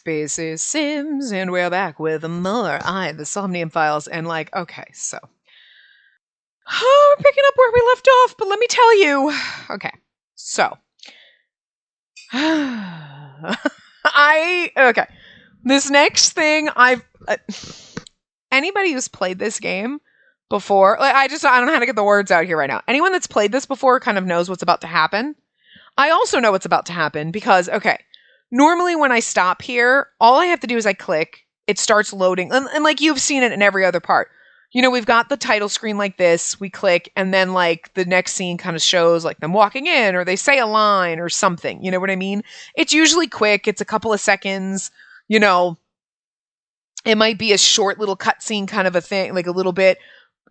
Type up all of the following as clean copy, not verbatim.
Spacey Sims, and we're back with more the Somnium Files, and okay, so we're picking up where we left off, but let me tell you, okay, so this next thing anybody who's played this game before, I don't know how to get the words out here right now. Anyone that's played this before kind of knows what's about to happen. I also know what's about to happen because, normally when I stop here, all I have to do is I click, it starts loading, and like you've seen it in every other part. You know, we've got the title screen like this, we click, and then the next scene kind of shows them walking in, or they say a line or something, you know what I mean? It's usually quick, it's a couple of seconds, it might be a short little cutscene kind of a thing, like a little bit.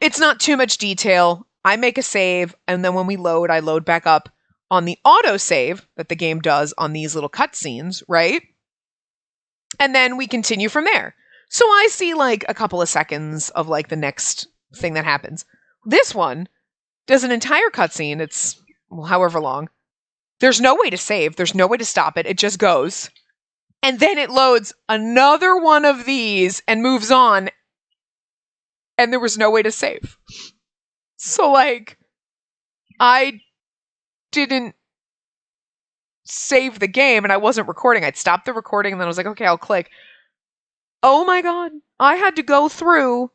It's not too much detail. I make a save, and then when we load, I load back up on the autosave that the game does on these little cutscenes, right? And then we continue from there. So I see a couple of seconds of the next thing that happens. This one does an entire cutscene. It's however long. There's no way to save. There's no way to stop it. It just goes. And then it loads another one of these and moves on. And there was no way to save. So I didn't save the game and I wasn't recording. I'd stopped the recording and then I was like, okay, I'll click. Oh my God. I had to go through,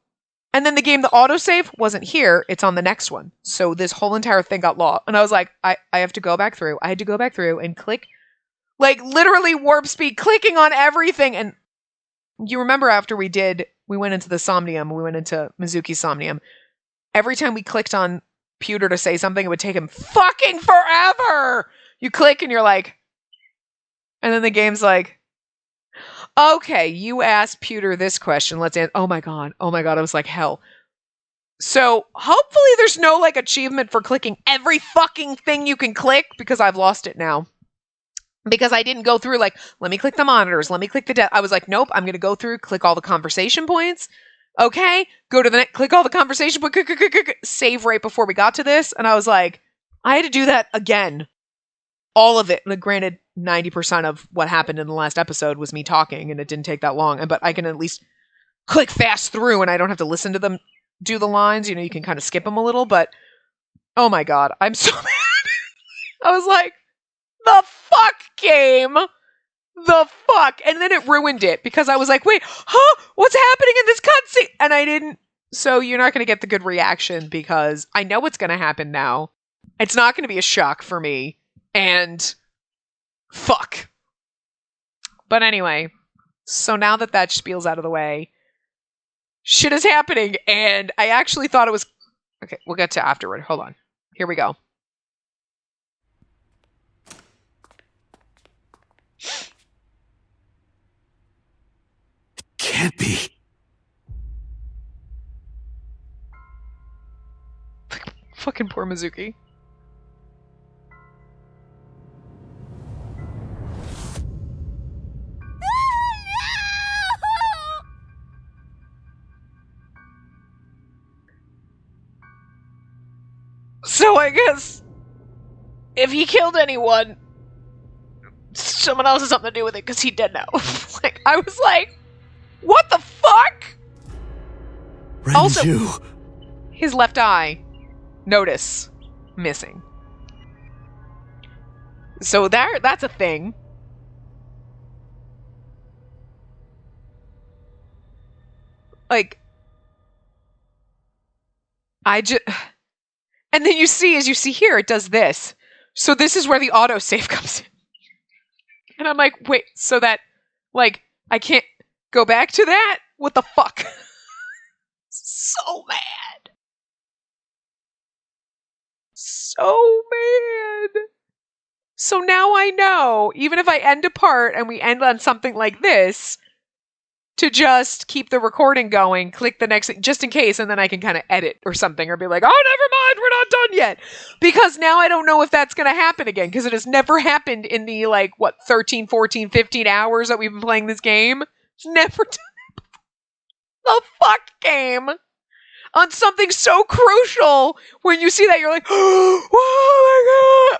and then the autosave wasn't here. It's on the next one. So this whole entire thing got lost. And I was like, I have to go back through. I had to go back through and click, literally warp speed, clicking on everything. And you remember after we went into the Somnium, we went into Mizuki's Somnium. Every time we clicked on Pewter to say something, it would take him fucking forever. You click and you're like, and then the game's like, okay, you asked Pewter this question. Let's answer. Oh my God. I was like, hell. So hopefully there's no achievement for clicking every fucking thing you can click, because I've lost it now. Because I didn't go through let me click the monitors. Let me click the I was like, nope, I'm going to go through, click all the conversation points. Okay, go to the next, click all the conversation, save right before we got to this. And I was like, I had to do that again. All of it. And granted, 90% of what happened in the last episode was me talking, and it didn't take that long. But I can at least click fast through and I don't have to listen to them do the lines. You can kind of skip them a little, but oh my God, I'm so mad. I was like, the fuck, game? The fuck? And then it ruined it because I was like, wait, what's happening in this cutscene? And I didn't. So you're not going to get the good reaction because I know what's going to happen now. It's not going to be a shock for me. And fuck. But anyway, so now that spiel's out of the way, shit is happening. And I actually thought it was... Okay, we'll get to afterward. Hold on. Here we go. Can't be. Fucking poor Mizuki. So I guess if he killed anyone, someone else has something to do with it because he did know. I was like, what the fuck? Renju. Also, his left eye, notice, missing. So that's a thing. And then as you see here, it does this. So this is where the autosave comes in. And I'm like, wait, so that, I can't go back to that? What the fuck? So mad. So mad. So now I know, even if I end a part and we end on something like this, to just keep the recording going, click the next thing, just in case, and then I can kind of edit or something, or be like, oh, never mind, we're not done yet. Because now I don't know if that's going to happen again, because it has never happened in the, 13, 14, 15 hours that we've been playing this game. It's never done. The fuck game. On something so crucial, when you see that, you're like, oh my God.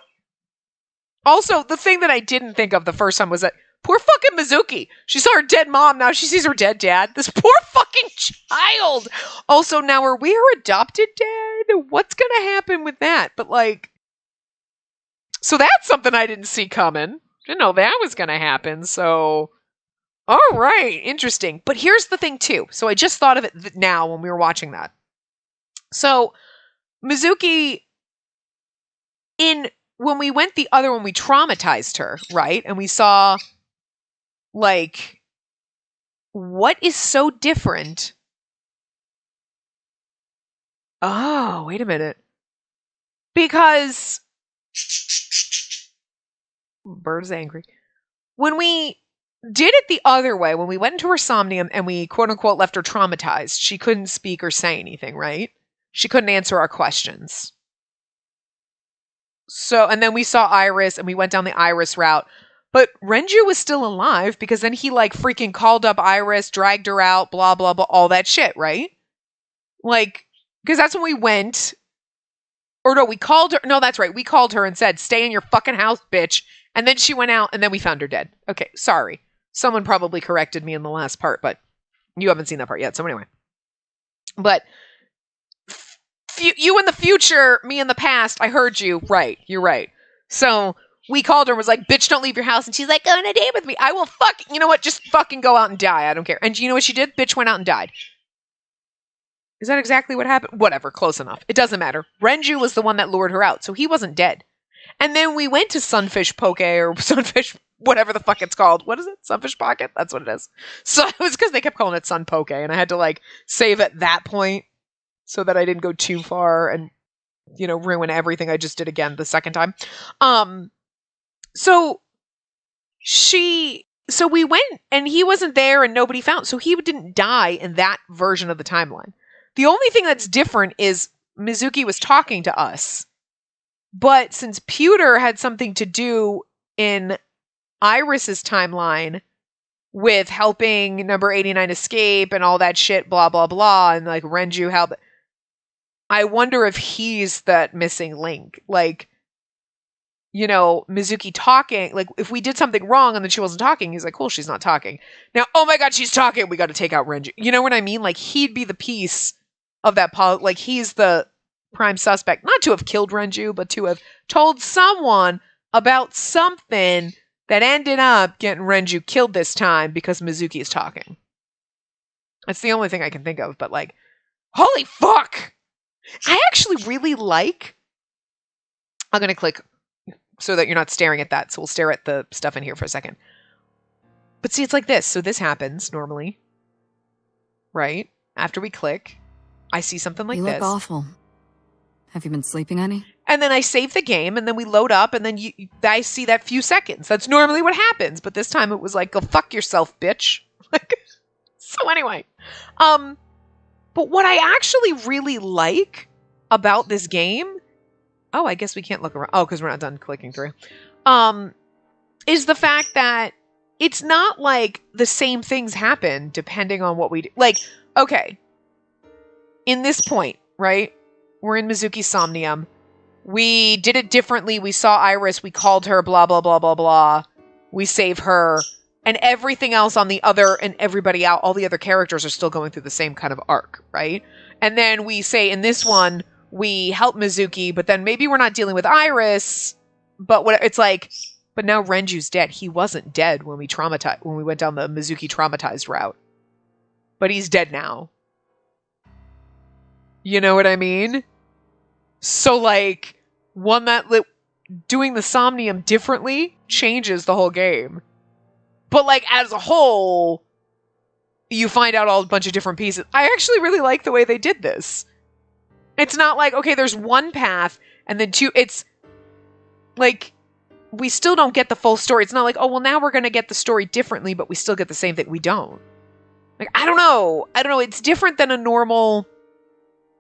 Also, the thing that I didn't think of the first time was that Poor fucking Mizuki. She saw her dead mom. Now she sees her dead dad. This poor fucking child. Also, now are we her adopted dad? What's going to happen with that? But like, so that's something I didn't see coming. Didn't know that was going to happen. So, all right. Interesting. But here's the thing too. So I just thought of it now when we were watching that. So Mizuki, when we went the other one, we traumatized her, right? And we saw, like, what is so different? Oh, wait a minute. Because Bird's angry. When we did it the other way, when we went into her Somnium and we quote unquote left her traumatized, she couldn't speak or say anything, right? She couldn't answer our questions. So, and then we saw Iris and we went down the Iris route. But Renju was still alive because then he like freaking called up Iris, dragged her out, blah, blah, blah, all that shit, right? Like, because that's when we went. Or no, we called her. No, that's right. We called her and said, stay in your fucking house, bitch. And then she went out and then we found her dead. Okay, sorry. Someone probably corrected me in the last part, but you haven't seen that part yet. So anyway. But you in the future, me in the past, I heard you. Right, you're right. So we called her and was like, bitch, don't leave your house. And she's like, go on a date with me. I will you know what? Just fucking go out and die. I don't care. And you know what she did? Bitch went out and died. Is that exactly what happened? Whatever, close enough. It doesn't matter. Renju was the one that lured her out, so he wasn't dead. And then we went to Sunfish Poke or Sunfish, whatever the fuck it's called. What is it? Sunfish Pocket? That's what it is. So it was because they kept calling it Sun Poke, and I had to like save at that point so that I didn't go too far and, you know, ruin everything I just did again the second time. So we went and he wasn't there and nobody found, so he didn't die in that version of the timeline. The only thing that's different is Mizuki was talking to us. But since Pewter had something to do in Iris's timeline with helping number 89 escape and all that shit, blah, blah, blah, and like Renju help, I wonder if he's that missing link. Like, you know, Mizuki talking, like if we did something wrong and then she wasn't talking, he's like, cool, she's not talking. Now, oh my God, she's talking. We got to take out Renju. You know what I mean? Like he'd be the piece of that, like he's the prime suspect, not to have killed Renju, but to have told someone about something that ended up getting Renju killed this time because Mizuki is talking. That's the only thing I can think of, but like, holy fuck! I actually really like, I'm going to click so that you're not staring at that, so we'll stare at the stuff in here for a second. But see, it's like this. So this happens normally, right? After we click, I see something like this. You look awful. Have you been sleeping any? And then I save the game, and then we load up, and then I see that few seconds. That's normally what happens, but this time it was like, go fuck yourself, bitch. So anyway, but what I actually really like about this game, oh, I guess we can't look around. Oh, because we're not done clicking through. Is the fact that it's not like the same things happen depending on what we do. Like, okay, in this point, right? We're in Mizuki's Somnium. We did it differently. We saw Iris. We called her, blah, blah, blah, blah, blah. We save her. And everything else on the other, and everybody out, all the other characters are still going through the same kind of arc, right? And then we say in this one, we help Mizuki, but then maybe we're not dealing with Iris, but it's like, but now Renju's dead. He wasn't dead when we went down the Mizuki traumatized route. But he's dead now. You know what I mean? So like, doing the Somnium differently changes the whole game. But like, as a whole, you find out a bunch of different pieces. I actually really like the way they did this. It's not like, okay, there's one path and then two. It's like, we still don't get the full story. It's not like, oh, well, now we're going to get the story differently, but we still get the same thing. We don't. Like, I don't know. It's different than a normal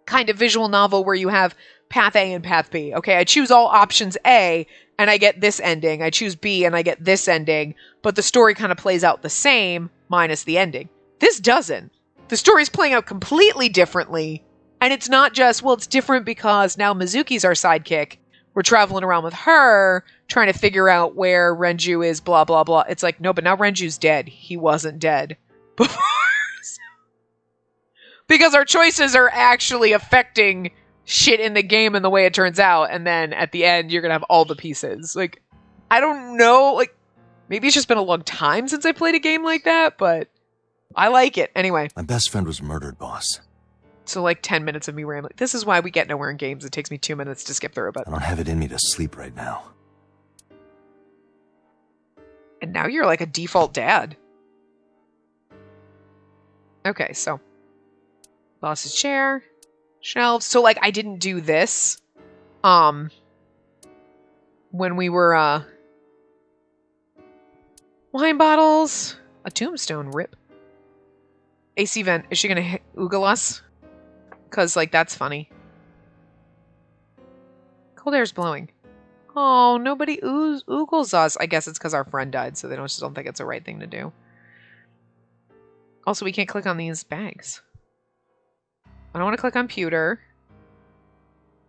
kind of visual novel where you have path A and path B. Okay, I choose all options A and I get this ending. I choose B and I get this ending, but the story kind of plays out the same minus the ending. This doesn't. The story's playing out completely differently, and it's not just, well, it's different because now Mizuki's our sidekick, we're traveling around with her, trying to figure out where Renju is, blah, blah, blah. It's like, no, but now Renju's dead. He wasn't dead before. Because our choices are actually affecting shit in the game and the way it turns out. And then at the end, you're going to have all the pieces. Like, I don't know. Like, maybe it's just been a long time since I played a game like that, but I like it. Anyway. My best friend was murdered, boss. So like 10 minutes of me rambling. This is why we get nowhere in games. It takes me 2 minutes to skip through, but I don't have it in me to sleep right now. and now you're like a default dad. Okay, so boss's chair, shelves. So like I didn't do this when we were wine bottles, a tombstone, rip. AC vent. Is she gonna oogle us? Cause like that's funny. Cold air's blowing. Oh, nobody oogles us. I guess it's because our friend died, so they just don't think it's the right thing to do. Also, we can't click on these bags. I don't want to click on pewter.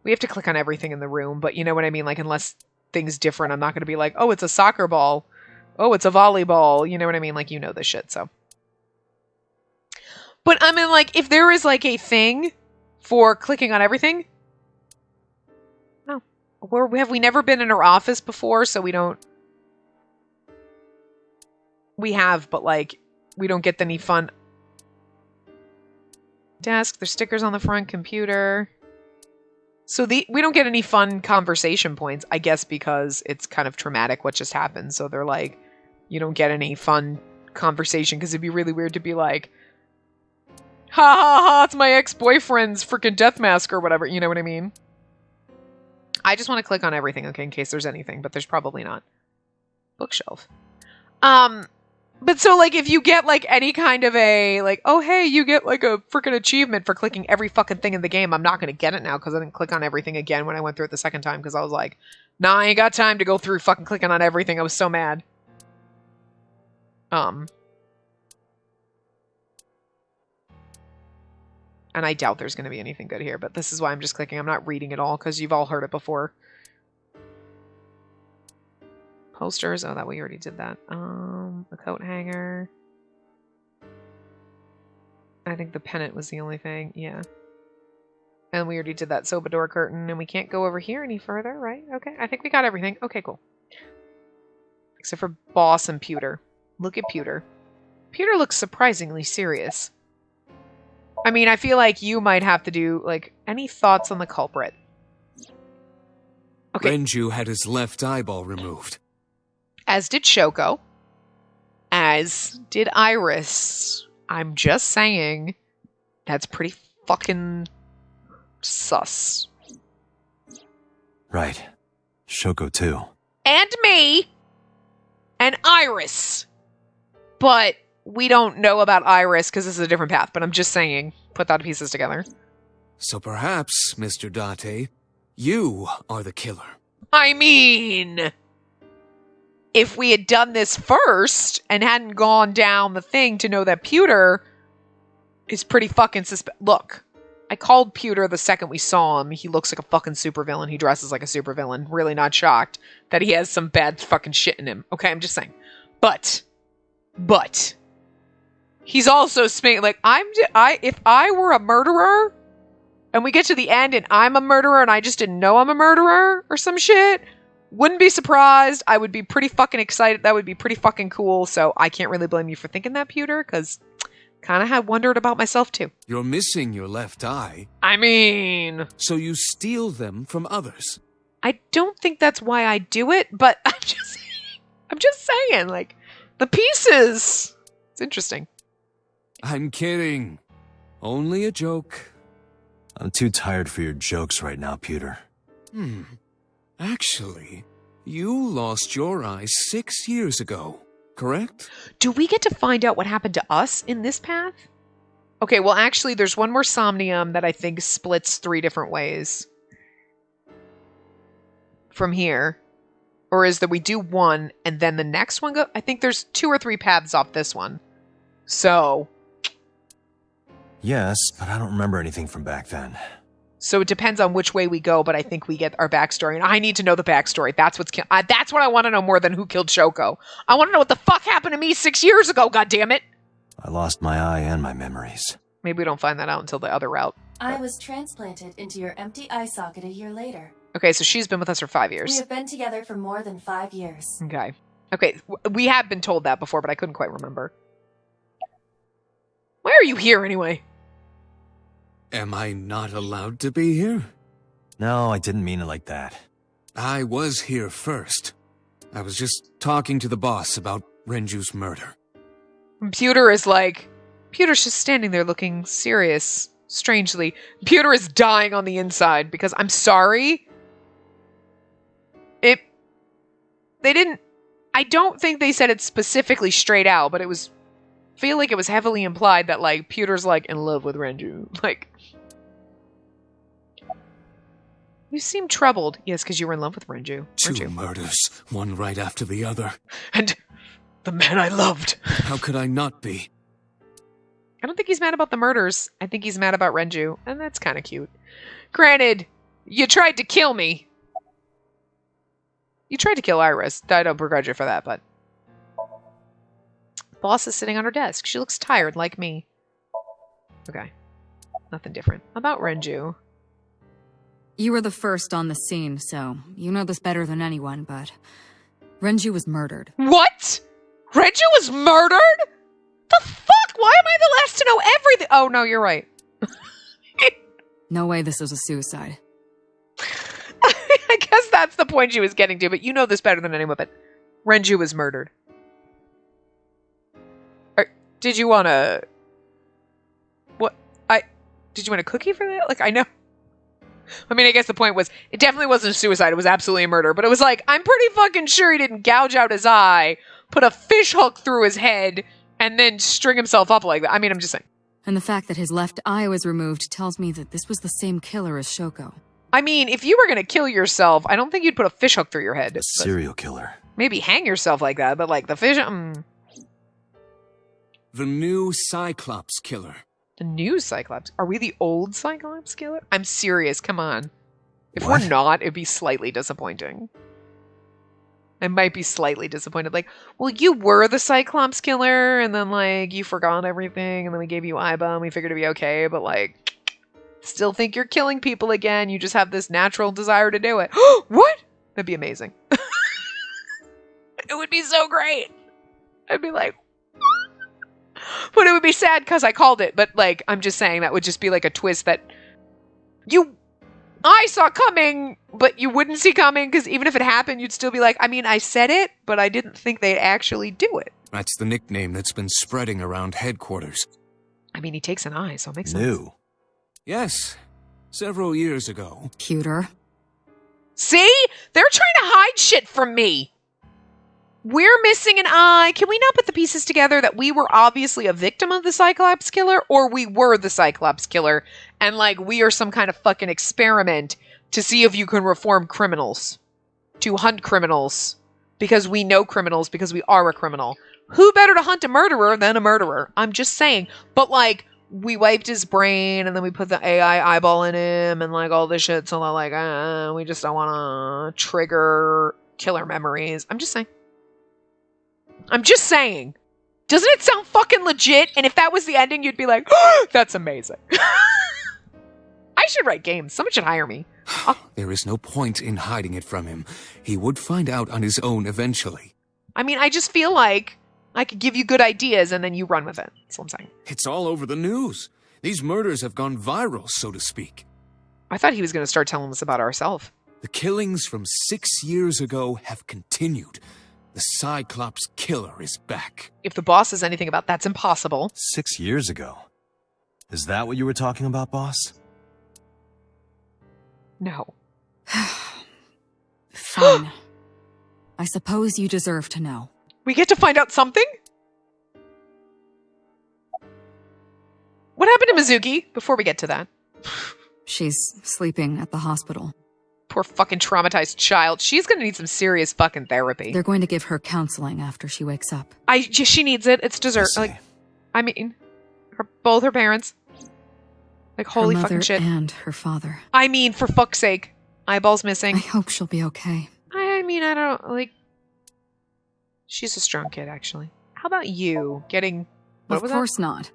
We have to click on everything in the room, but you know what I mean? Like, unless things different, I'm not going to be like, oh, it's a soccer ball. Oh, it's a volleyball. You know what I mean? Like, you know this shit, so. But I mean, like, if there is like a thing for clicking on everything. No. Have we never been in her office before, so we don't. We have, but like, we don't get any fun. Desk, there's stickers on the front, computer. So we don't get any fun conversation points, I guess, because it's kind of traumatic what just happened. So they're like, you don't get any fun conversation because it'd be really weird to be like, ha ha ha, it's my ex-boyfriend's freaking death mask or whatever. You know what I mean? I just want to click on everything, okay, in case there's anything, but there's probably not. Bookshelf. But so, like, if you get, like, any kind of a, like, oh, hey, you get, like, a freaking achievement for clicking every fucking thing in the game, I'm not going to get it now because I didn't click on everything again when I went through it the second time because I was like, nah, I ain't got time to go through fucking clicking on everything. I was so mad. And I doubt there's going to be anything good here, but this is why I'm just clicking. I'm not reading it all because you've all heard it before. Posters. Oh, that we already did that. The coat hanger. I think the pennant was the only thing. Yeah. And we already did that soba door curtain, and we can't go over here any further, right? Okay. I think we got everything. Okay, cool. Except for boss and pewter. Look at pewter. Pewter looks surprisingly serious. I mean, I feel like you might have to do, like, any thoughts on the culprit? Okay. Renju had his left eyeball removed. As did Shoko. As did Iris. I'm just saying, that's pretty fucking sus. Right. Shoko too. And me. And Iris. But we don't know about Iris because this is a different path. But I'm just saying, put that pieces together. So perhaps, Mr. Date, you are the killer. I mean, if we had done this first and hadn't gone down the thing to know that Pewter is pretty fucking Look, I called Pewter the second we saw him. He looks like a fucking supervillain. He dresses like a supervillain. Really not shocked that he has some bad fucking shit in him. Okay, I'm just saying. But he's also like if I were a murderer and we get to the end and I'm a murderer and I just didn't know I'm a murderer or some shit, wouldn't be surprised. I would be pretty fucking excited. That would be pretty fucking cool. So I can't really blame you for thinking that, Pewter, because kind of had wondered about myself too. You're missing your left eye. I mean, so you steal them from others. I don't think that's why I do it, but I'm just saying, like, the pieces. It's interesting. I'm kidding. Only a joke. I'm too tired for your jokes right now, Pewter. Actually, you lost your eye 6 years ago, correct? Do we get to find out what happened to us in this path? Okay, well, actually, there's one more Somnium that I think splits 3 different ways from here. Or is that we do one and then the next one go? I think there's 2 or 3 paths off this one. So. Yes, but I don't remember anything from back then. So it depends on which way we go, but I think we get our backstory. And I need to know the backstory. That's that's what I want to know more than who killed Shoko. I want to know what the fuck happened to me 6 years ago, goddammit! I lost my eye and my memories. Maybe we don't find that out until the other route. I was transplanted into your empty eye socket a year later. Okay, so she's been with us for 5 years. We have been together for more than 5 years. Okay. Okay, we have been told that before, but I couldn't quite remember. Why are you here anyway? Am I not allowed to be here? No, I didn't mean it like that. I was here first. I was just talking to the boss about Renju's murder. Pewter's just standing there looking serious, strangely. Pewter is dying on the inside because I'm sorry. I don't think they said it specifically straight out, but feel like it was heavily implied that, like, Pewter's, like, in love with Renju. Like, you seem troubled. Yes, because you were in love with Renju. Two murders, one right after the other. And the man I loved. How could I not be? I don't think he's mad about the murders. I think he's mad about Renju, and that's kind of cute. Granted, you tried to kill me. You tried to kill Iris. I don't begrudge you for that, but... Boss is sitting on her desk. She looks tired, like me. Okay. Nothing different. About Renju. You were the first on the scene, so you know this better than anyone, but Renju was murdered. What? Renju was murdered? The fuck? Why am I the last to know everything? Oh, no, you're right. No way this was a suicide. I guess that's the point she was getting to, but you know this better than anyone, but Renju was murdered. Did you want a... What? Did you want a cookie for that? Like, I know. I mean, I guess the point was, it definitely wasn't a suicide. It was absolutely a murder. But it was like, I'm pretty fucking sure he didn't gouge out his eye, put a fish hook through his head, and then string himself up like that. I mean, I'm just saying. And the fact that his left eye was removed tells me that this was the same killer as Shoko. I mean, if you were going to kill yourself, I don't think you'd put a fish hook through your head. A serial killer. Maybe hang yourself like that, but like the fish... The new Cyclops killer. The new Cyclops? Are we the old Cyclops killer? I'm serious, come on. If What? we're not, it'd be slightly disappointing. I might be slightly disappointed. Like, well, you were the Cyclops killer, and then, like, you forgot everything, and then we gave you Iba, and we figured it'd be okay, but, like, still think you're killing people again. You just have this natural desire to do it. What? That'd be amazing. It would be so great. I'd be like... But it would be sad because I called it. But, like, I'm just saying that would just be, like, a twist that I saw coming, but you wouldn't see coming, because even if it happened, you'd still be like, I mean, I said it, but I didn't think they'd actually do it. That's the nickname that's been spreading around headquarters. I mean, he takes an eye, so it makes sense. New. Yes, several years ago. Pewter. See? They're trying to hide shit from me. We're missing an eye. Can we not put the pieces together that we were obviously a victim of the Cyclops killer, or we were the Cyclops killer, and, like, we are some kind of fucking experiment to see if you can reform criminals, to hunt criminals, because we know criminals, because we are a criminal. Who better to hunt a murderer than a murderer? I'm just saying. But, like, we wiped his brain, and then we put the AI eyeball in him, and, like, all this shit, so they're like, we just don't want to trigger killer memories. I'm just saying. Doesn't it sound fucking legit? And if that was the ending, you'd be like, oh, that's amazing. I should write games. Someone should hire me. There is no point in hiding it from him. He would find out on his own eventually. I mean, I just feel like I could give you good ideas and then you run with it. That's what I'm saying. It's all over the news. These murders have gone viral, so to speak. I thought he was going to start telling us about ourselves. The killings from 6 years ago have continued. The Cyclops killer is back. If the boss says anything about that's impossible. 6 years ago. Is that what you were talking about, boss? No. Fine. I suppose you deserve to know. We get to find out something? What happened to Mizuki before we get to that? She's sleeping at the hospital. Poor fucking traumatized child. She's gonna need some serious fucking therapy. They're going to give her counseling after she wakes up. She needs it. It's dessert. I see. I mean, both her parents. Like, holy her fucking mother shit. and her father. I mean, for fuck's sake. Eyeballs I missing. hope she'll be okay. I mean, I don't, like... She's a strong kid, actually. How about you? Getting... What Of was course not.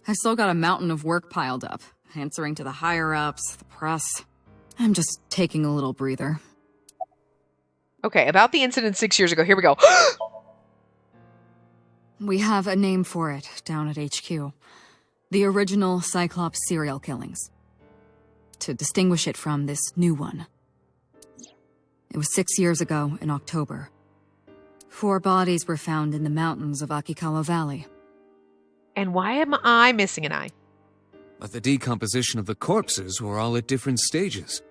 I still got a mountain of work piled up, answering to the higher-ups, the press. I'm just taking a little breather. that? Okay, about the incident 6 years ago. Here we go. We have a name for it down at HQ. The original Cyclops serial killings. To distinguish it from this new one. It was 6 years ago in October. 4 bodies were found in the mountains of Akikawa Valley. And why am I missing an eye? But the decomposition of the corpses were all at different stages.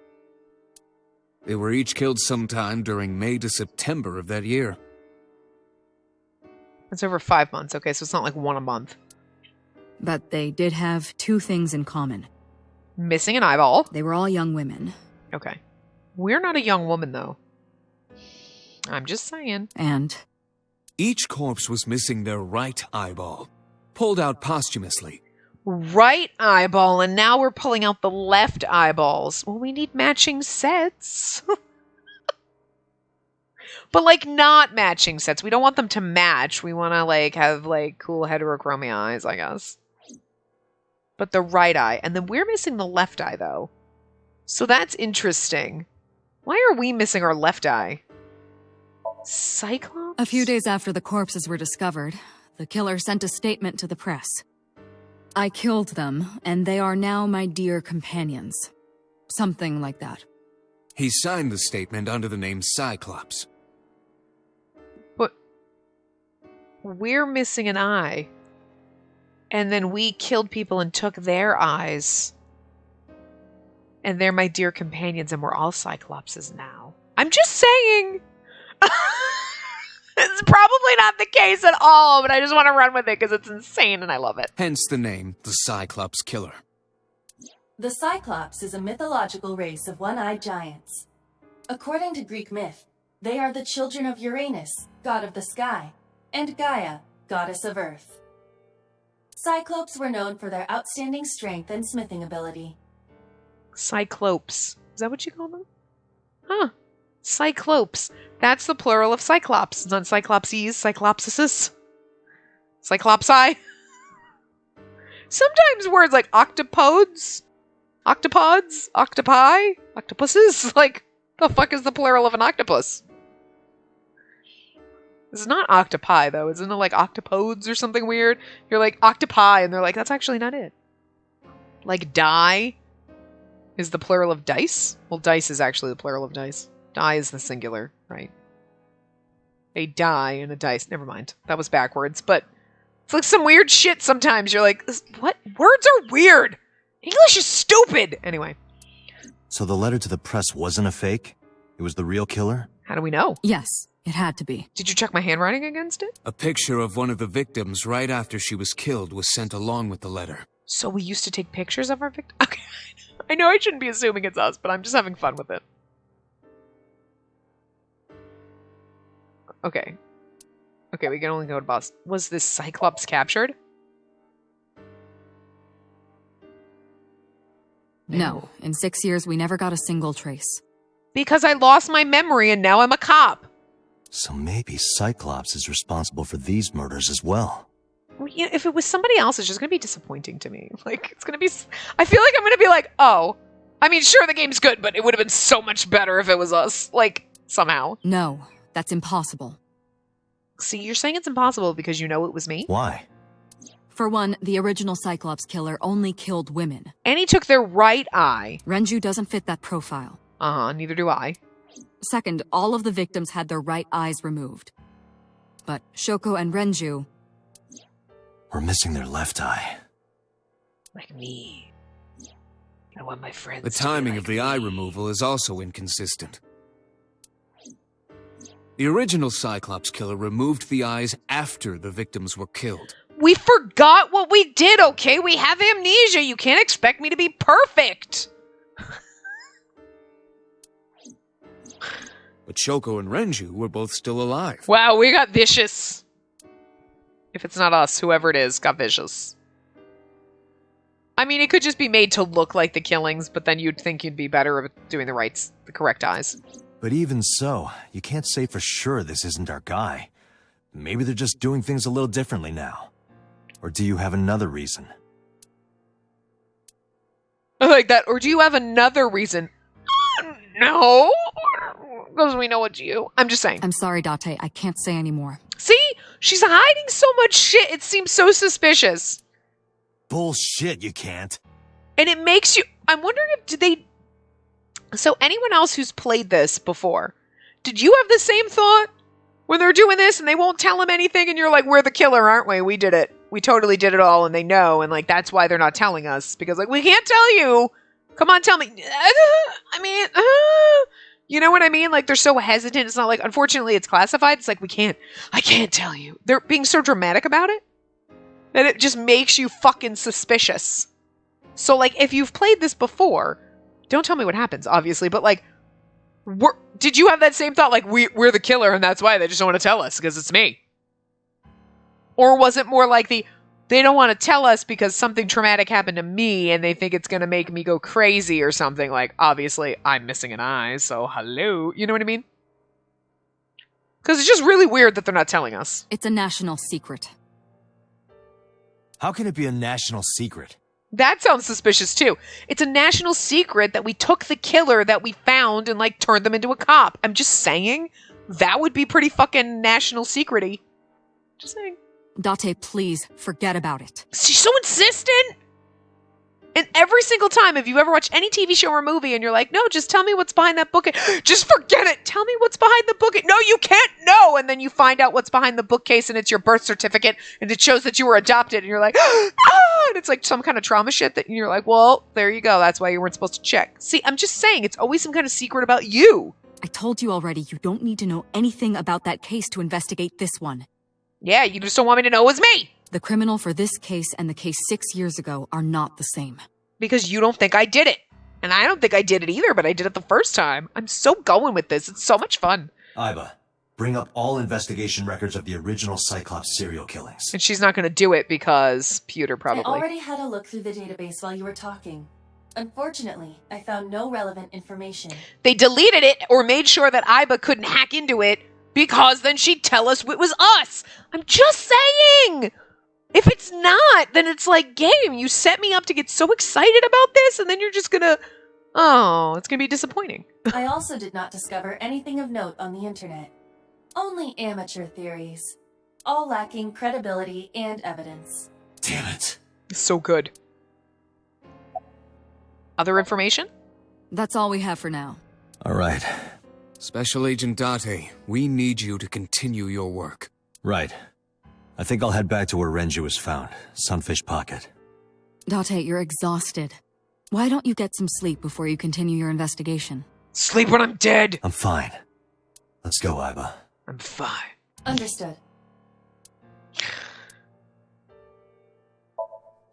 They were each killed sometime during May to September of that year. It's over 5 months, okay, so it's not like one a month. But they did have 2 things in common. Missing an eyeball. They were all young women. Okay. We're not a young woman, though. I'm just saying. And Each corpse was missing their right eyeball, pulled out posthumously. Right eyeball, and now we're pulling out the left eyeballs. Well, we need matching sets. But, like, not matching sets. We don't want them to match. We want to, like, have, like, cool heterochromia eyes, I guess. But the right eye. And then we're missing the left eye, though. So that's interesting. Why are we missing our left eye? Cyclops? a few days after the corpses were discovered, the killer sent a statement to the press. I killed them, and they are now my dear companions. Something like that. He signed the statement under the name Cyclops. But we're missing an eye. And then we killed people and took their eyes. And they're my dear companions, and we're all Cyclopses now. I'm just saying. It's probably not the case at all, but I just want to run with it because it's insane and I love it. Hence the name, the Cyclops Killer. The Cyclops is a mythological race of one-eyed giants. According to Greek myth, they are the children of Uranus, god of the sky, and Gaia, goddess of earth. Cyclopes were known for their outstanding strength and smithing ability. Cyclopes. Is that what you call them? Huh. Cyclopes. That's the plural of Cyclops. It's not Cyclopses, Cyclopsises. Cyclopsi. Sometimes words like octopodes, octopods, octopi, octopuses. Like, the fuck is the plural of an octopus? It's not octopi, though. Isn't it like octopodes or something weird? You're like, octopi, and they're like, that's actually not it. Like, die is the plural of dice? Well, dice is actually the plural of dice. Die is the singular, right? A die and a dice. Never mind. That was backwards, but it's like some weird shit sometimes. You're like, what? Words are weird. English is stupid. Anyway. So the letter to the press wasn't a fake? It was the real killer? How do we know? Yes, it had to be. Did you check my handwriting against it? A picture of one of the victims right after she was killed was sent along with the letter. So we used to take pictures of our victim? Okay. I know I shouldn't be assuming it's us, but I'm just having fun with it. Okay. Okay, we can only go to boss. Was this Cyclops captured? No, in 6 years we never got a single trace. Because I lost my memory and now I'm a cop. So maybe Cyclops is responsible for these murders as well. Well, you know, if it was somebody else, it's just going to be disappointing to me. Like, it's going to be... I feel like I'm going to be like, oh. I mean, sure, the game's good, but it would have been so much better if it was us. Like, somehow. No, that's impossible. See, you're saying it's impossible because you know it was me? Why? For one, the original Cyclops killer only killed women. And he took their right eye. Renju doesn't fit that profile. Uh-huh, neither do I. Second, all of the victims had their right eyes removed. But Shoko and Renju... We're missing their left eye. Like me. I want my friends The to be timing like of the me. eye removal is also inconsistent. The original Cyclops Killer removed the eyes after the victims were killed. We forgot what we did, okay? We have amnesia. You can't expect me to be perfect. But Shoko and Renju were both still alive. Wow, we got vicious. If it's not us, whoever it is got vicious. I mean, it could just be made to look like the killings, but then you'd think you'd be better at doing the correct eyes. But even so, you can't say for sure this isn't our guy. Maybe they're just doing things a little differently now. Or do you have another reason? I like that. Or do you have another reason? No. Because we know it's you. I'm just saying. I'm sorry, Date. I can't say anymore. See? She's hiding so much shit. It seems so suspicious. Bullshit, you can't. And it makes you... I'm wondering if... Did they... So anyone else who's played this before, did you have the same thought? When they're doing this and they won't tell him anything and you're like, we're the killer, aren't we? We did it. We totally did it all and they know. And like, that's why they're not telling us. Because like, we can't tell you. Come on, tell me. I mean, you know what I mean? Like, they're so hesitant. It's not like, unfortunately, it's classified. It's like, I can't tell you. They're being so dramatic about it that it just makes you fucking suspicious. So like, if you've played this before, don't tell me what happens, obviously. But like, did you have that same thought? Like, we're the killer and that's why they just don't want to tell us because it's me. Or was it more like they don't want to tell us because something traumatic happened to me and they think it's going to make me go crazy or something? Like, obviously, I'm missing an eye, so hello. You know what I mean? Because it's just really weird that they're not telling us. It's a national secret. How can it be a national secret? That sounds suspicious, too. It's a national secret that we took the killer that we found and, like, turned them into a cop. I'm just saying, that would be pretty fucking national secret-y. Just saying. Date, please, forget about it. She's so insistent. And every single time, if you ever watch any TV show or movie and you're like, no, just tell me what's behind that bookcase. Just forget it. Tell me what's behind the bookcase. No, you can't know. And then you find out what's behind the bookcase and it's your birth certificate and it shows that you were adopted. And you're like, ah! And it's like some kind of trauma shit that you're like, well, there you go. That's why you weren't supposed to check. See, I'm just saying, it's always some kind of secret about you. I told you already, you don't need to know anything about that case to investigate this one. Yeah, you just don't want me to know it was me. The criminal for this case and the case 6 years ago are not the same. Because you don't think I did it. And I don't think I did it either, but I did it the first time. I'm so going with this. It's so much fun. Iba, bring up all investigation records of the original Cyclops serial killings. And she's not going to do it because Pewter probably. I already had a look through the database while you were talking. Unfortunately, I found no relevant information. They deleted it or made sure that Iba couldn't hack into it because then she'd tell us it was us. I'm just saying. If it's not, then it's like, game, you set me up to get so excited about this, and then you're just gonna... Oh, it's gonna be disappointing. I also did not discover anything of note on the internet. Only amateur theories. All lacking credibility and evidence. Damn it. So good. Other information? That's all we have for now. All right. Special Agent Date, we need you to continue your work. Right. I think I'll head back to where Renju was found, Sunfish Pocket. Date, you're exhausted. Why don't you get some sleep before you continue your investigation? Sleep when I'm dead. I'm fine. Let's go, Iba. I'm fine. Understood.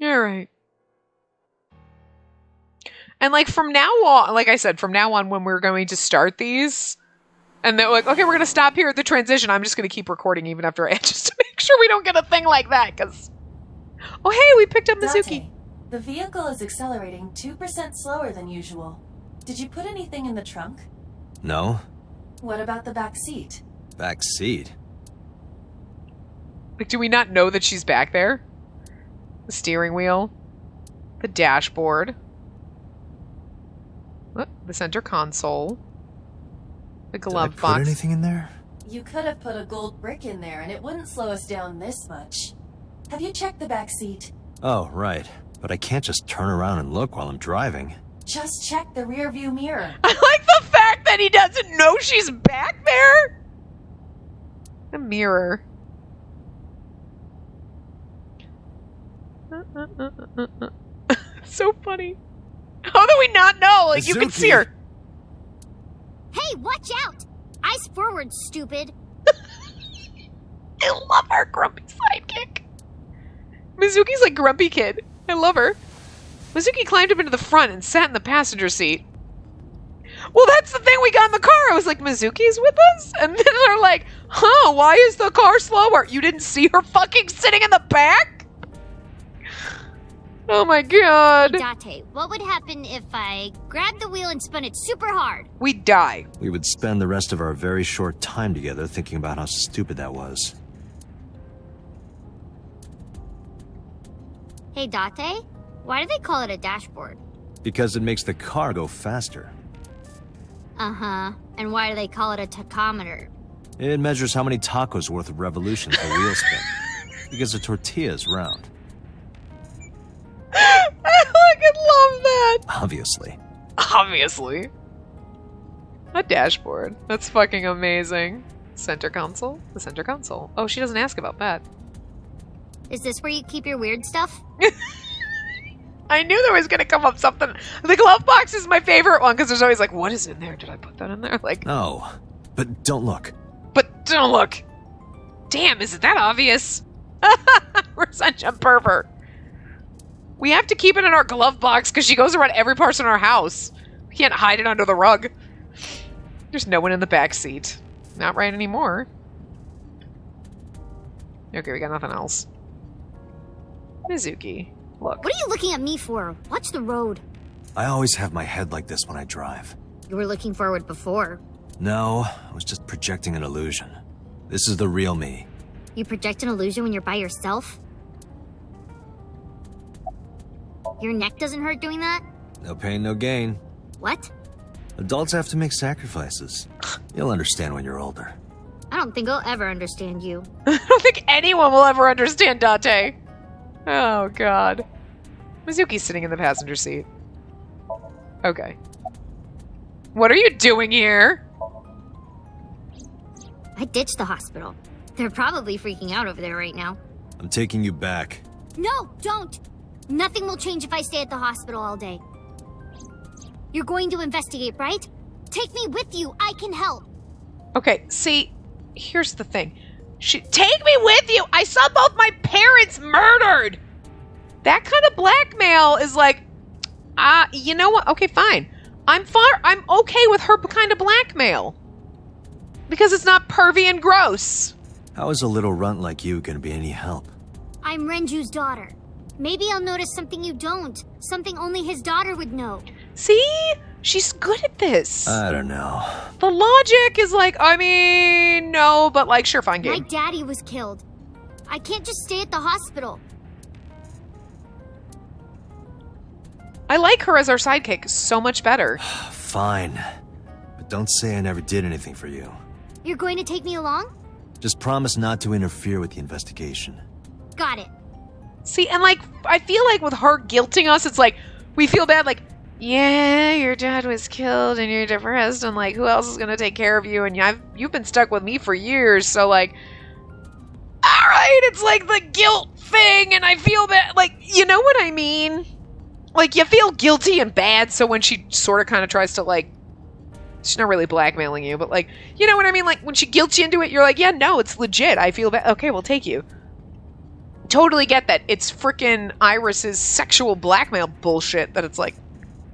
All right. And like from now on, like I said, from now on when we're going to start these, and they're like, okay, we're going to stop here at the transition. I'm just going to keep recording even after I just to make sure we don't get a thing like that. Because, oh, hey, we picked up Mizuki. Date, the vehicle is accelerating 2% slower than usual. Did you put anything in the trunk? No? What about the back seat? Back seat? Like, do we not know that she's back there? The steering wheel, the dashboard, the center console. The glove Did I box. put anything in there? You could have put a gold brick in there and it wouldn't slow us down this much. Have you checked the back seat? Oh, right. But I can't just turn around and look while I'm driving. Just check the rear view mirror. I like the fact that he doesn't know she's back there. The mirror. So funny. How do we not know? Like, you can see her. Hey, watch out! Eyes forward, stupid. I love our grumpy sidekick. Mizuki's like grumpy kid. I love her. Mizuki climbed up into the front and sat in the passenger seat. Well, that's the thing we got in the car. I was like, Mizuki's with us? And then they're like, huh, why is the car slower? You didn't see her fucking sitting in the back? Oh my god. Date, what would happen if I grabbed the wheel and spun it super hard? We'd die. We would spend the rest of our very short time together thinking about how stupid that was. Hey, Date, why do they call it a dashboard? Because it makes the car go faster. Uh-huh. And why do they call it a tachometer? It measures how many tacos worth of revolutions the wheel spin. Because the tortilla is round. I fucking love that. Obviously. Obviously. A dashboard. That's fucking amazing. Center console? The center console. Oh, she doesn't ask about that. Is this where you keep your weird stuff? I knew there was gonna come up something. The glove box is my favorite one because there's always like, what is in there? Did I put that in there? Like, No. But don't look. but don't look. Damn, is it that obvious? We're such a pervert. We have to keep it in our glove box because she goes around every person in our house. We can't hide it under the rug. There's no one in the back seat. Not right anymore. Okay, we got nothing else. Mizuki, look. What are you looking at me for? Watch the road. I always have my head like this when I drive. You were looking forward before. No, I was just projecting an illusion. This is the real me. You project an illusion when you're by yourself? Your neck doesn't hurt doing that? No pain, no gain. What? Adults have to make sacrifices. You'll understand when you're older. I don't think I'll ever understand you. I don't think anyone will ever understand Date. Oh, God. Mizuki's sitting in the passenger seat. Okay. What are you doing here? I ditched the hospital. They're probably freaking out over there right now. I'm taking you back. No, don't! Nothing will change if I stay at the hospital all day. You're going to investigate, right? Take me with you. I can help. Okay, see, here's the thing. Take me with you! I saw both my parents murdered! That kind of blackmail is like, you know what? Okay, fine. I'm okay with her kind of blackmail. Because it's not pervy and gross. How is a little runt like you gonna be any help? I'm Renju's daughter. Maybe I'll notice something you don't. Something only his daughter would know. See? She's good at this. I don't know. The logic is like, I mean, no, but like, sure, fine game. My daddy was killed. I can't just stay at the hospital. I like her as our sidekick so much better. Fine. But don't say I never did anything for you. You're going to take me along? Just promise not to interfere with the investigation. Got it. See, and like, I feel like with her guilting us, it's like, we feel bad, like, yeah, your dad was killed and you're depressed and like, who else is going to take care of you? And you've been stuck with me for years, so like, alright, it's like the guilt thing and I feel bad, like, you know what I mean? Like, you feel guilty and bad, so when she sort of kind of tries to like, she's not really blackmailing you, but like, you know what I mean? Like, when she guilts you into it, you're like, yeah, no, it's legit, I feel bad, okay, we'll take you. Totally get that. It's frickin' Iris's sexual blackmail bullshit that it's like,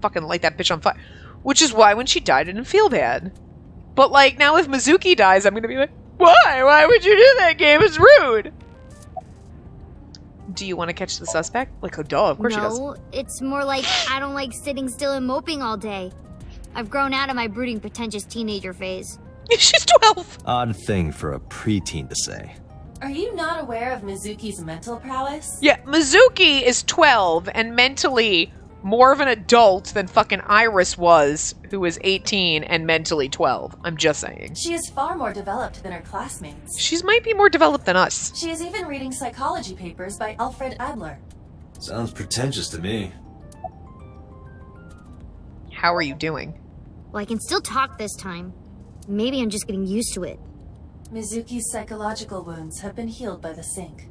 fucking light that bitch on fire. Which is why when she died, I didn't feel bad. But like, now if Mizuki dies, I'm gonna be like, why? Why would you do that, game? It's rude. Do you want to catch the suspect? Like, oh, duh, of course she does. No, it's more like I don't like sitting still and moping all day. I've grown out of my brooding, pretentious teenager phase. She's 12. Odd thing for a preteen to say. Are you not aware of Mizuki's mental prowess? Yeah, Mizuki is 12 and mentally more of an adult than fucking Iris was, who was 18 and mentally 12. I'm just saying. She is far more developed than her classmates. She might be more developed than us. She is even reading psychology papers by Alfred Adler. Sounds pretentious to me. How are you doing? Well, I can still talk this time. Maybe I'm just getting used to it. Mizuki's psychological wounds have been healed by the sink.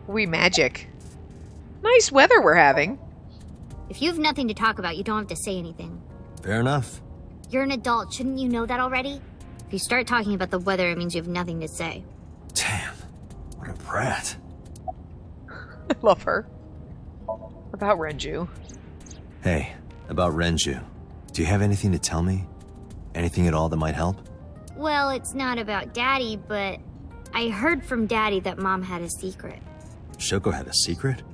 We magic. Nice weather we're having. If you have nothing to talk about, you don't have to say anything. Fair enough. You're an adult, shouldn't you know that already? If you start talking about the weather, it means you have nothing to say. Damn. What a brat. I love her. About Renju. Hey, about Renju. Do you have anything to tell me? Anything at all that might help? Well, it's not about Daddy, but I heard from Daddy that Mom had a secret. Shoko had a secret?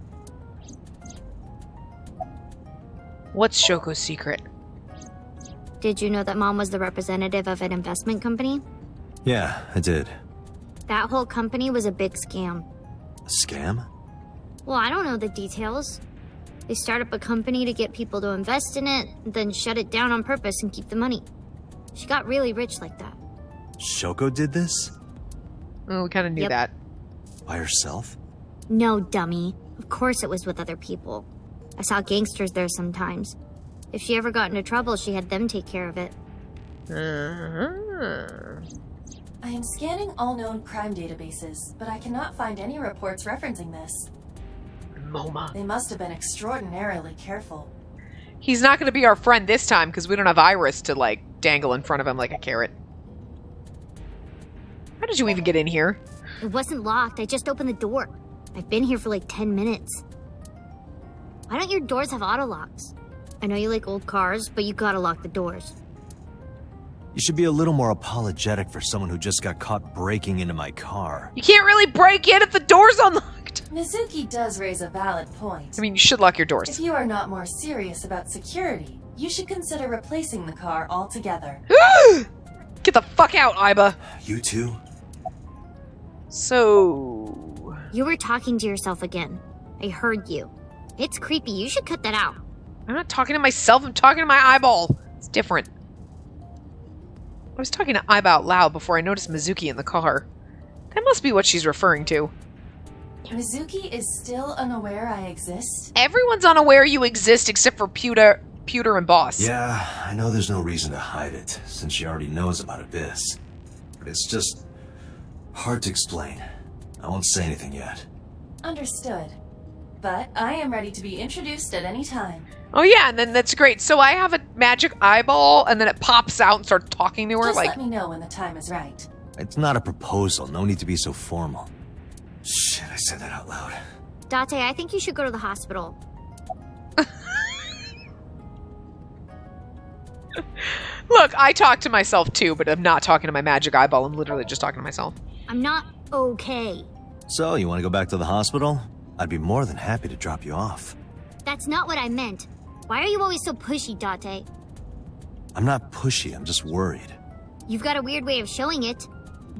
What's Shoko's secret? Did you know that Mom was the representative of an investment company? Yeah, I did. That whole company was a big scam. A scam? Well, I don't know the details. They start up a company to get people to invest in it, then shut it down on purpose and keep the money. She got really rich like that. Shoko did this? Oh, we kind of knew Yep. that. By herself? No, dummy. Of course it was with other people. I saw gangsters there sometimes. If she ever got into trouble, she had them take care of it. I am scanning all known crime databases, but I cannot find any reports referencing this. MoMA. They must have been extraordinarily careful. He's not going to be our friend this time because we don't have Iris to, like, dangle in front of him like a carrot. How did you even get in here? It wasn't locked. I just opened the door. I've been here for like 10 minutes. Why don't your doors have auto locks? I know you like old cars, but you gotta lock the doors. You should be a little more apologetic for someone who just got caught breaking into my car. You can't really break in if the door's unlocked. Mizuki does raise a valid point. I mean, you should lock your If doors. you are not more serious about security, you should consider replacing the car altogether. Get the fuck out, Iba. You too? So... You were talking to yourself again. I heard you. It's creepy. You should cut that out. I'm not talking to myself. I'm talking to my eyeball. It's different. I was talking to Iba out loud before I noticed Mizuki in the car. That must be what she's referring to. Mizuki is still unaware I exist? Everyone's unaware you exist except for Pewter and Boss. Yeah, I know there's no reason to hide it, since she already knows about Abyss. But it's just hard to explain. I won't say anything yet. Understood. But I am ready to be introduced at any time. Oh yeah, and then that's great. So I have a magic eyeball, and then it pops out and starts talking to her. Just Like, let me know when the time is right. It's not a proposal, no need to be so formal. Shit, I said that out loud. Date, I think you should go to the hospital. look, I talk to myself too, but I'm not talking to my magic eyeball. I'm literally just talking to myself. I'm not okay. So, you want to go back to the hospital? I'd be more than happy to drop you off. That's not what I meant. Why are you always so pushy, Date? I'm not pushy, I'm just worried. You've got a weird way of showing it.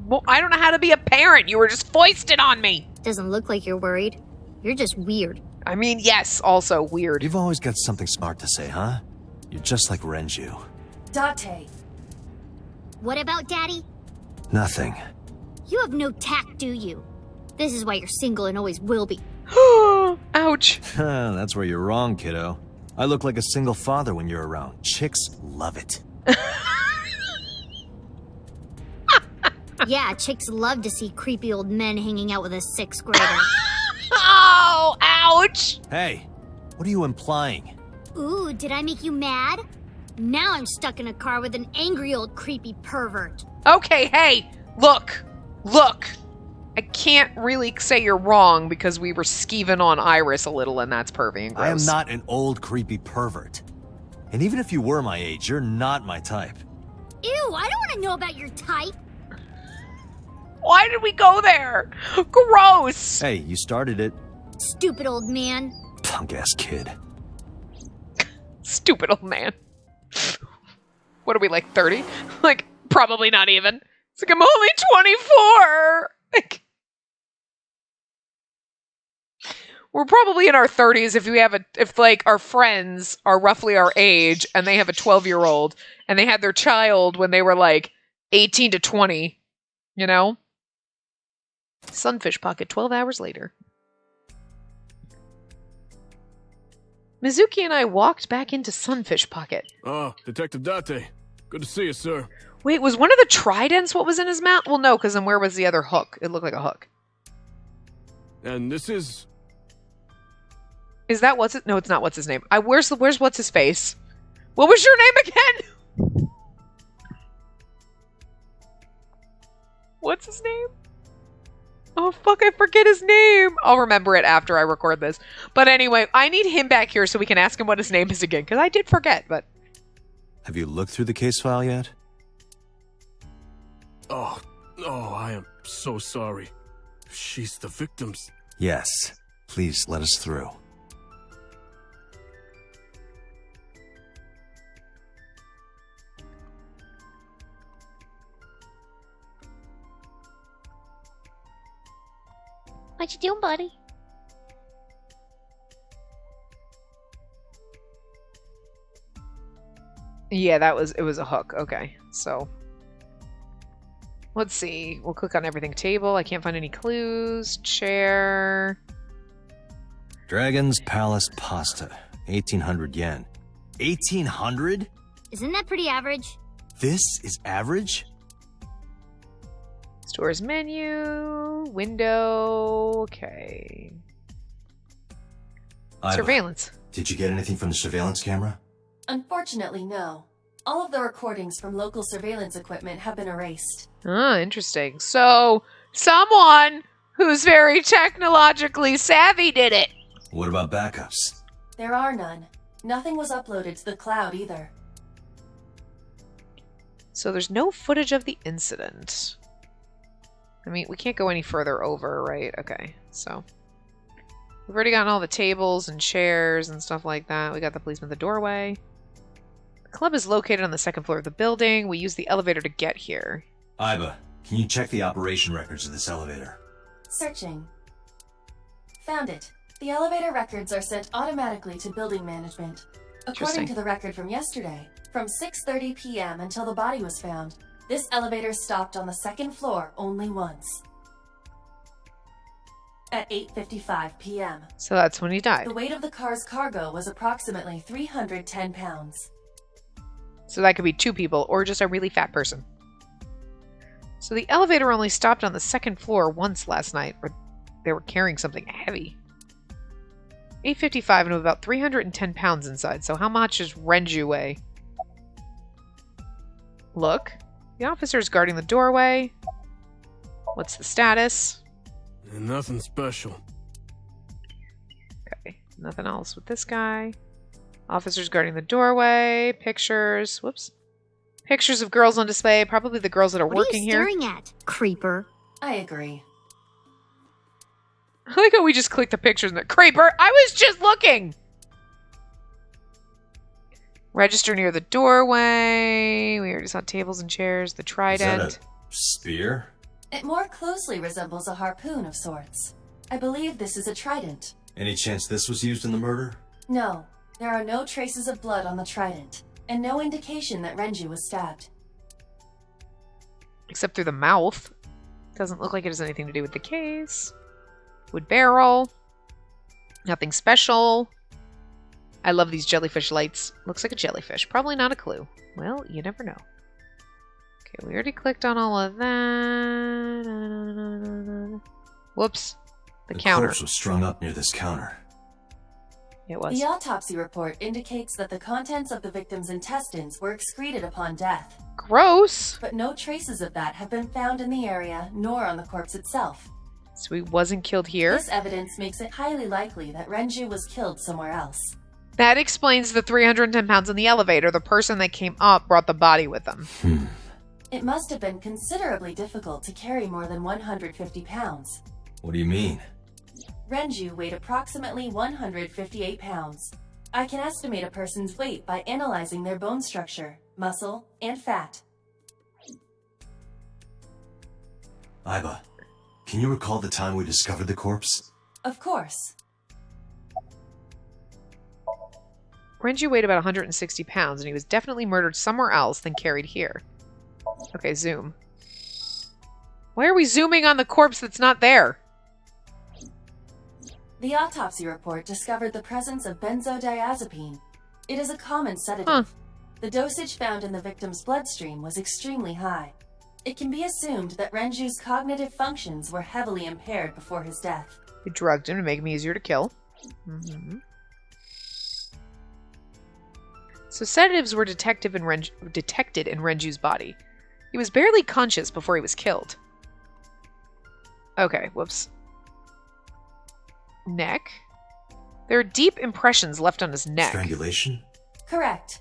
Well, I don't know how to be a parent. You were just foisted on me. Doesn't look like you're worried. You're just weird. I mean, yes, also weird. You've always got something smart to say, huh? You're just like Renju. Date. What about Daddy? Nothing. You have no tact, do you? This is why you're single and always will be. Ouch. That's where you're wrong, kiddo. I look like a single father when you're around. Chicks love it. Yeah, chicks love to see creepy old men hanging out with a 6th grader. Oh, ouch. Hey, what are you implying? Ooh, did I make you mad? Now I'm stuck in a car with an angry old creepy pervert. Okay, hey, look. I can't really say you're wrong because we were skeeving on Iris a little, and that's pervy and gross. I am not an old creepy pervert. And even if you were my age, you're not my type. Ew, I don't want to know about your type. Why did we go there? Gross. Hey, you started it. Stupid old man. Punk-ass kid. Stupid old man. What are we, like 30? Like, probably not even. It's like, I'm only 24. Like, we're probably in our 30s if like our friends are roughly our age and they have a 12-year-old and they had their child when they were like 18 to 20, you know? Sunfish Pocket 12 hours later. Mizuki and I walked back into Sunfish Pocket. Oh, Detective Date. Good to see you, sir. Wait, was one of the tridents what was in his mouth? Well, no, because then where was the other hook? It looked like a hook. And this is... Is that what's it? No, it's not what's his name. Where's what's his face? What was your name again? What's his name? Oh, fuck, I forget his name. I'll remember it after I record this. But anyway, I need him back here so we can ask him what his name is again, because I did forget, but... Have you looked through the case file yet? Oh, I am so sorry. She's the victim's... Yes. Please let us through. What you doing, buddy? Yeah, it was a hook. Okay, so let's see. We'll click on everything. Table. I can't find any clues. Chair. Dragon's Palace Pasta. 1,800 yen. 1,800? Isn't that pretty average? This is average? Store's menu. Window. Okay. Iva, Surveillance. did you get anything from the surveillance camera? Unfortunately, no. All of the recordings from local surveillance equipment have been erased. Ah, interesting. So, someone who's very technologically savvy did it. What about backups? There are none. Nothing was uploaded to the cloud either. So there's no footage of the incident. I mean, we can't go any further over, right? Okay, so we've already gotten all the tables and chairs and stuff like that. We got the policeman at the doorway. The club is located on the second floor of the building. We use the elevator to get here. Iva, can you check the operation records of this elevator? Searching. Found it. The elevator records are sent automatically to building management. According to the record from yesterday, from 6:30 p.m. until the body was found, this elevator stopped on the second floor only once. At 8:55 p.m. So that's when he died. The weight of the car's cargo was approximately 310 pounds. So that could be two people or just a really fat person. So the elevator only stopped on the second floor once last night, where they were carrying something heavy. 8:55 and with about 310 pounds inside. So how much does Renju weigh? Look. The officer's guarding the doorway. What's the status? Nothing special. Okay. Nothing else with this guy. Officer's guarding the doorway. Pictures. Whoops. Pictures of girls on display. Probably the girls that are working here. What are you staring at, creeper? I agree. I like how we just clicked the pictures and the creeper. I was just looking. Register near the doorway. We already saw tables and chairs. The trident. Is that a spear? It more closely resembles a harpoon of sorts. I believe this is a trident. Any chance this was used in the murder? No, there are no traces of blood on the trident, and no indication that Renju was stabbed. Except through the mouth. Doesn't look like it has anything to do with the case. Wood barrel. Nothing special. I love these jellyfish lights. Looks like a jellyfish. Probably not a clue. Well, you never know. Okay, we already clicked on all of that. Whoops. The counter. corpse was strung up near this counter. It was. The autopsy report indicates that the contents of the victim's intestines were excreted upon death. Gross. But no traces of that have been found in the area, nor on the corpse itself. So he wasn't killed here? This evidence makes it highly likely that Renju was killed somewhere else. That explains the 310 pounds in the elevator. The person that came up brought the body with them. It must have been considerably difficult to carry more than 150 pounds. What do you mean? Renju weighed approximately 158 pounds. I can estimate a person's weight by analyzing their bone structure, muscle, and fat. Iva, can you recall the time we discovered the corpse? Of course. Renju weighed about 160 pounds, and he was definitely murdered somewhere else than carried here. Okay, zoom. Why are we zooming on the corpse that's not there? The autopsy report discovered the presence of benzodiazepine. It is a common sedative. Huh. The dosage found in the victim's bloodstream was extremely high. It can be assumed that Renju's cognitive functions were heavily impaired before his death. They drugged him to make him easier to kill. So sedatives were detected in Renju's body. He was barely conscious before he was killed. Okay, whoops. Neck. There are deep impressions left on his neck. Strangulation? Correct.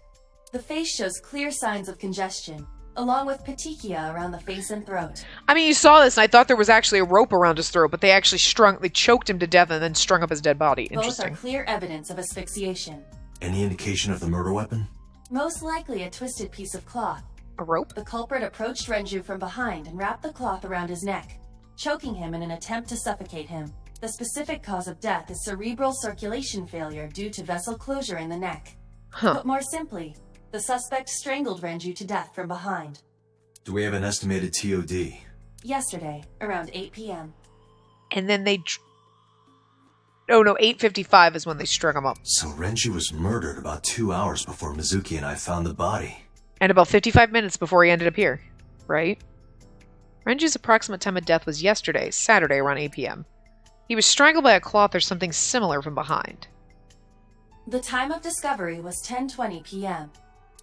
The face shows clear signs of congestion, along with petechia around the face and throat. I mean, you saw this, and I thought there was actually a rope around his throat, but they actually choked him to death and then strung up his dead body. Both Interesting. are clear evidence of asphyxiation. Any indication of the murder weapon? Most likely a twisted piece of cloth. A rope? The culprit approached Renju from behind and wrapped the cloth around his neck, choking him in an attempt to suffocate him. The specific cause of death is cerebral circulation failure due to vessel closure in the neck. Huh. But more simply, the suspect strangled Renju to death from behind. Do we have an estimated TOD? Yesterday, around 8 p.m. And then they... Oh no, 8:55 is when they strung him up. So Renji was murdered about 2 hours before Mizuki and I found the body. And about 55 minutes before he ended up here, right? Renju's approximate time of death was yesterday, Saturday, around 8 p.m. He was strangled by a cloth or something similar from behind. The time of discovery was 10:20 p.m.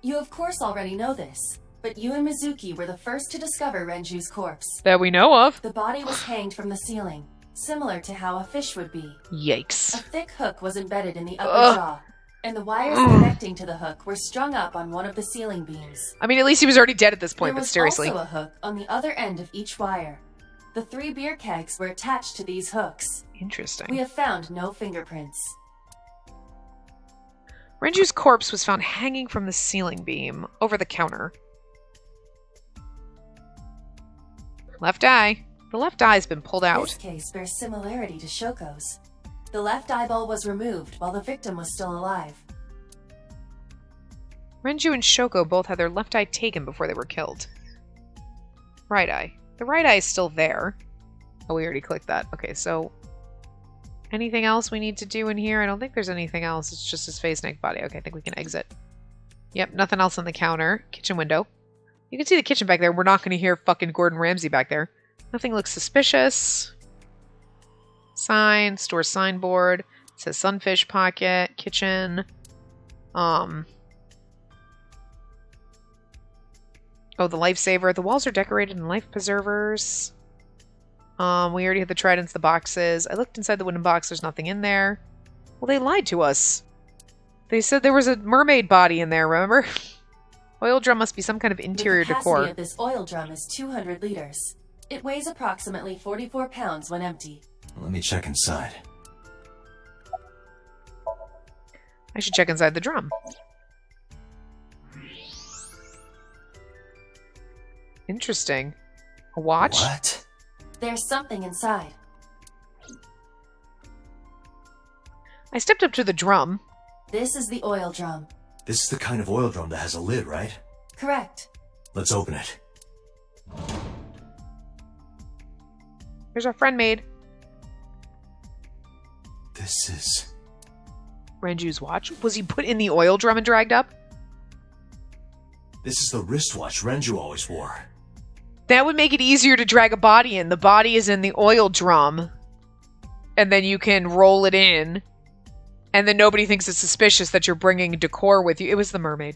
You of course already know this, but you and Mizuki were the first to discover Renju's corpse. That we know of. The body was hanged from the ceiling, similar to how a fish would be. Yikes. A thick hook was embedded in the upper jaw, and the wires connecting to the hook were strung up on one of the ceiling beams. I mean, at least he was already dead at this point, There but was seriously. also a hook on the other end of each wire. The 3 beer kegs were attached to these hooks. Interesting. We have found no fingerprints. Renju's corpse was found hanging from the ceiling beam over the counter. Left eye. The left eye's been pulled out. This case bears similarity to Shoko's. The left eyeball was removed while the victim was still alive. Renju and Shoko both had their left eye taken before they were killed. Right eye. The right eye is still there. Oh, we already clicked that. Okay, so... anything else we need to do in here? I don't think there's anything else. It's just his face, neck, body. Okay, I think we can exit. Yep, nothing else on the counter. Kitchen window. You can see the kitchen back there. We're not going to hear fucking Gordon Ramsay back there. Nothing looks suspicious. Sign, store signboard. It says Sunfish Pocket, kitchen. Oh, the lifesaver. The walls are decorated in life preservers. We already had the tridents, the boxes. I looked inside the wooden box. There's nothing in there. Well, they lied to us. They said there was a mermaid body in there, remember? Oil drum must be some kind of interior The capacity decor. of this oil drum is 200 liters. It weighs approximately 44 pounds when empty. Let me check inside. I should check inside the drum. Interesting. A watch? What? There's something inside. I stepped up to the drum. This is the oil drum. This is the kind of oil drum that has a lid, right? Correct. Let's open it. Here's our friend maid. This is... Renju's watch. Was he put in the oil drum and dragged up? This is the wristwatch Renju always wore. That would make it easier to drag a body in. The body is in the oil drum. And then you can roll it in. And then nobody thinks it's suspicious that you're bringing decor with you. It was the mermaid.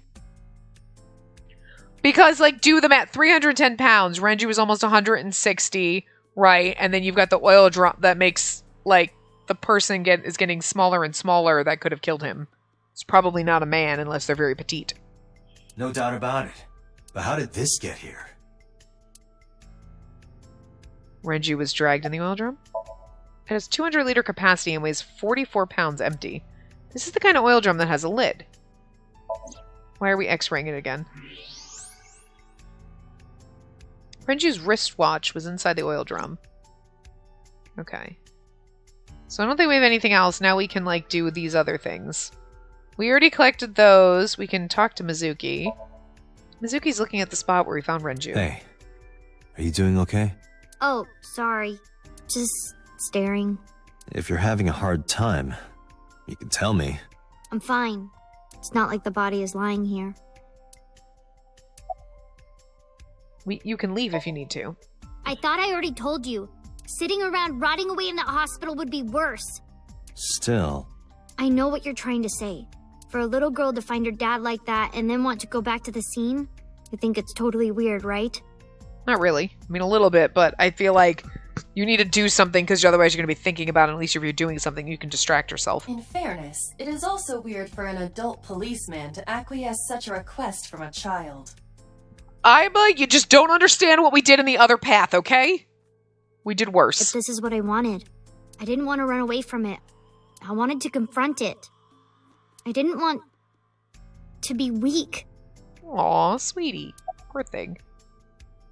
Because, like, do the math. 310 pounds. Renju was almost 160, right? And then you've got the oil drum that makes, like, the person is getting smaller and smaller that could have killed him. It's probably not a man unless they're very petite. No doubt about it. But how did this get here? Renju was dragged in the oil drum. It has 200-liter capacity and weighs 44 pounds empty. This is the kind of oil drum that has a lid. Why are we X-raying it again? Renju's wristwatch was inside the oil drum. Okay. So I don't think we have anything else. Now we can, like, do these other things. We already collected those. We can talk to Mizuki. Mizuki's looking at the spot where we found Renju. Hey. Are you doing okay? Oh, sorry. Just staring. If you're having a hard time, you can tell me. I'm fine. It's not like the body is lying here. You can leave if you need to. I thought I already told you. Sitting around rotting away in that hospital would be worse. Still. I know what you're trying to say. For a little girl to find her dad like that and then want to go back to the scene, you think it's totally weird, right? Not really. I mean, a little bit, but I feel like you need to do something because otherwise you're going to be thinking about it. At least if you're doing something, you can distract yourself. In fairness, it is also weird for an adult policeman to acquiesce such a request from a child. You just don't understand what we did in the other path, okay? We did But worse. this is what I wanted. I didn't want to run away from it. I wanted to confront it. I didn't want to be weak. Aw, sweetie. Poor thing.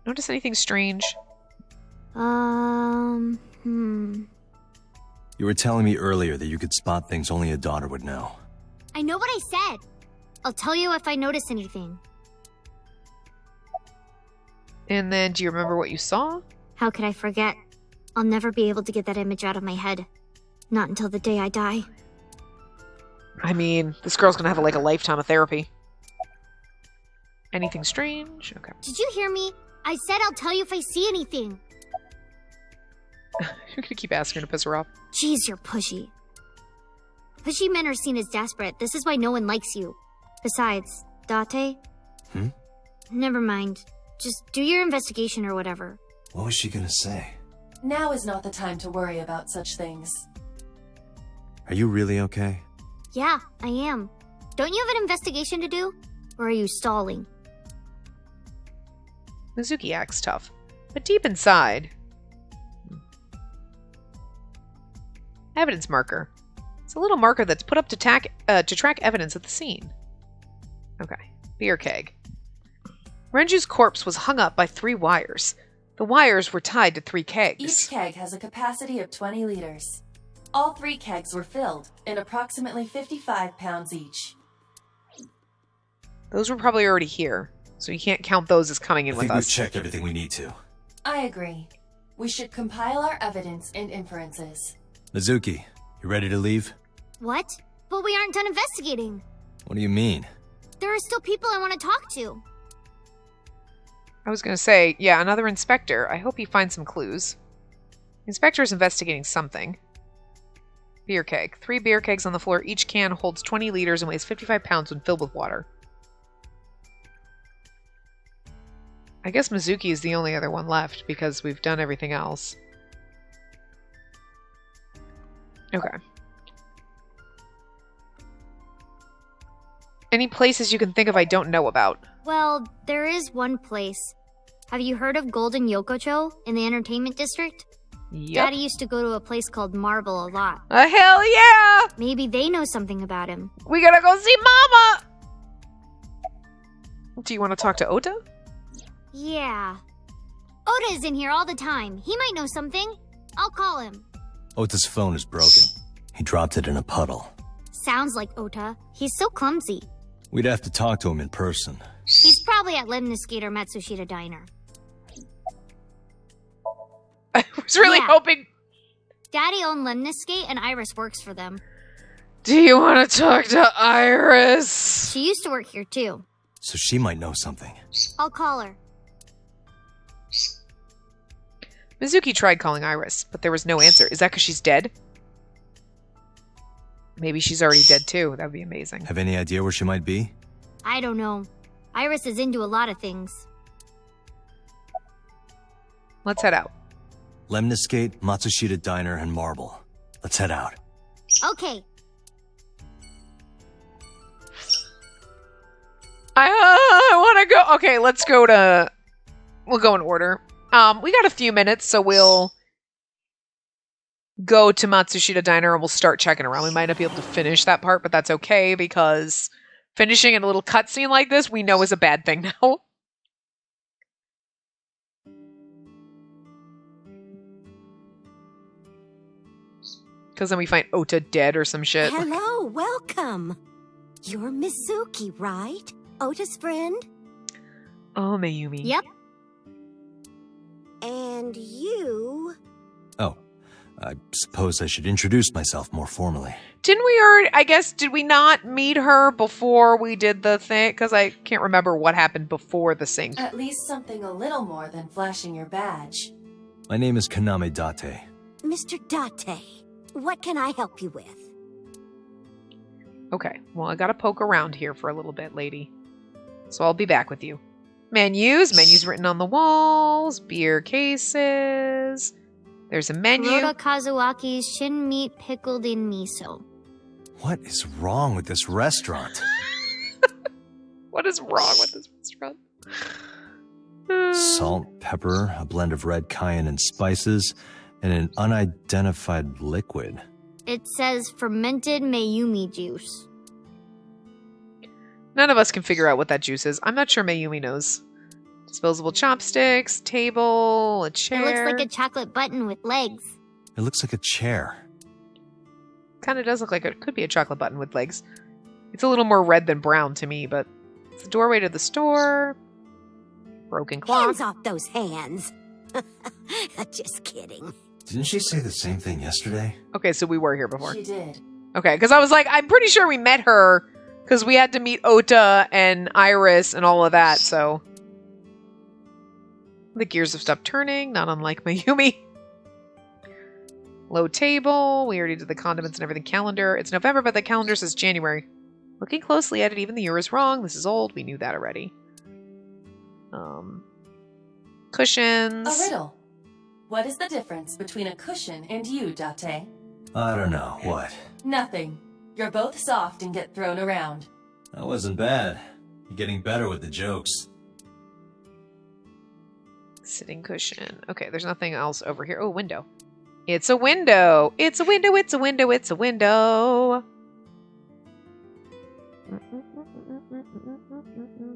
Notice anything strange? You were telling me earlier that you could spot things only a daughter would know. I know what I said. I'll tell you if I notice anything. And then, do you remember what you saw? How could I forget? I'll never be able to get that image out of my head. Not until the day I die. I mean, this girl's gonna have like a lifetime of therapy. Anything strange? Okay. Did you hear me? I said I'll tell you if I see anything. You're gonna keep asking her to piss her off. Jeez, you're pushy. Pushy men are seen as desperate. This is why no one likes you. Besides, Date? Never mind. Just do your investigation or whatever. What was she gonna say? Now is not the time to worry about such things. Are you really okay? Yeah, I am. Don't you have an investigation to do? Or are you stalling? Mizuki acts tough, but deep inside... Evidence marker. It's a little marker that's put up to track evidence at the scene. Okay. Beer keg. Renju's corpse was hung up by 3 wires. The wires were tied to 3 kegs. Each keg has a capacity of 20 liters. All 3 kegs were filled, in approximately 55 pounds each. Those were probably already here, so you can't count those as coming in I with think we've us. checked everything we need to. I agree. We should compile our evidence and inferences. Mizuki, you ready to leave? What? But we aren't done investigating. What do you mean? There are still people I want to talk to. I was going to say, yeah, another inspector. I hope he finds some clues. The inspector is investigating something. Beer keg. 3 beer kegs on the floor. Each can holds 20 liters and weighs 55 pounds when filled with water. I guess Mizuki is the only other one left because we've done everything else. Okay. Any places you can think of I don't know about? Well, there is one place. Have you heard of Golden Yokocho in the entertainment district? Yep. Daddy used to go to a place called Marble a lot. Hell yeah! Maybe they know something about him. We gotta go see Mama! Do you want to talk to Ota? Yeah. Oda is in here all the time. He might know something. I'll call him. Ota's phone is broken. He dropped it in a puddle. Sounds like Ota. He's so clumsy. We'd have to talk to him in person. He's probably at Lemniscate or Matsushita Diner. I was really Yeah. hoping... Daddy owned Lemniscate and Iris works for them. Do you want to talk to Iris? She used to work here too. So she might know something. I'll call her. Mizuki tried calling Iris, but there was no answer. Is that because she's dead? Maybe she's already dead too. That would be amazing. Have any idea where she might be? I don't know. Iris is into a lot of things. Let's head out. Lemniscate, Matsushita Diner, and Marble. Let's head out. Okay. I want to go. Okay, let's go to... We'll go in order. We got a few minutes, so we'll go to Matsushita Diner and we'll start checking around. We might not be able to finish that part, but that's okay because finishing in a little cutscene like this, we know is a bad thing now. Because then we find Ota dead or some shit. Hello, welcome. You're Mizuki, right? Ota's friend? Oh, Mayumi. Yep. And you... Oh, I suppose I should introduce myself more formally. Didn't we already, I guess, did we not meet her before we did the thing? Because I can't remember what happened before the sync. At least something a little more than flashing your badge. My name is Kaname Date. Mr. Date, what can I help you with? Okay, well, I gotta poke around here for a little bit, lady. So I'll be back with you. Menus written on the walls, beer cases. There's a menu. Kuroda Kazuaki's shin meat pickled in miso. What is wrong with this restaurant? What is wrong with this restaurant? Salt, pepper, a blend of red cayenne and spices, and an unidentified liquid. It says fermented Mayumi juice. None of us can figure out what that juice is. I'm not sure Mayumi knows. Disposable chopsticks, table, a chair. It looks like a chocolate button with legs. It looks like a chair. kind of does look like it could be a chocolate button with legs. It's a little more red than brown to me, but it's the doorway to the store. Broken clock. Hands off those hands. Just kidding. Didn't she say the same thing yesterday? Okay, so we were here before. She did. Okay, because I was like, I'm pretty sure we met her because we had to meet Ota and Iris and all of that, so. The gears have stopped turning, not unlike Mayumi. Low table. We already did the condiments and everything. Calendar. It's November, but the calendar says January. Looking closely at it, even the year is wrong. This is old. We knew that already. Cushions. A riddle. What is the difference between a cushion and you, Date? I don't know. What? Nothing. You're both soft and get thrown around. That wasn't bad. You're getting better with the jokes. Sitting cushion. Okay, there's nothing else over here. Oh, window. It's a window. It's a window. It's a window. It's a window.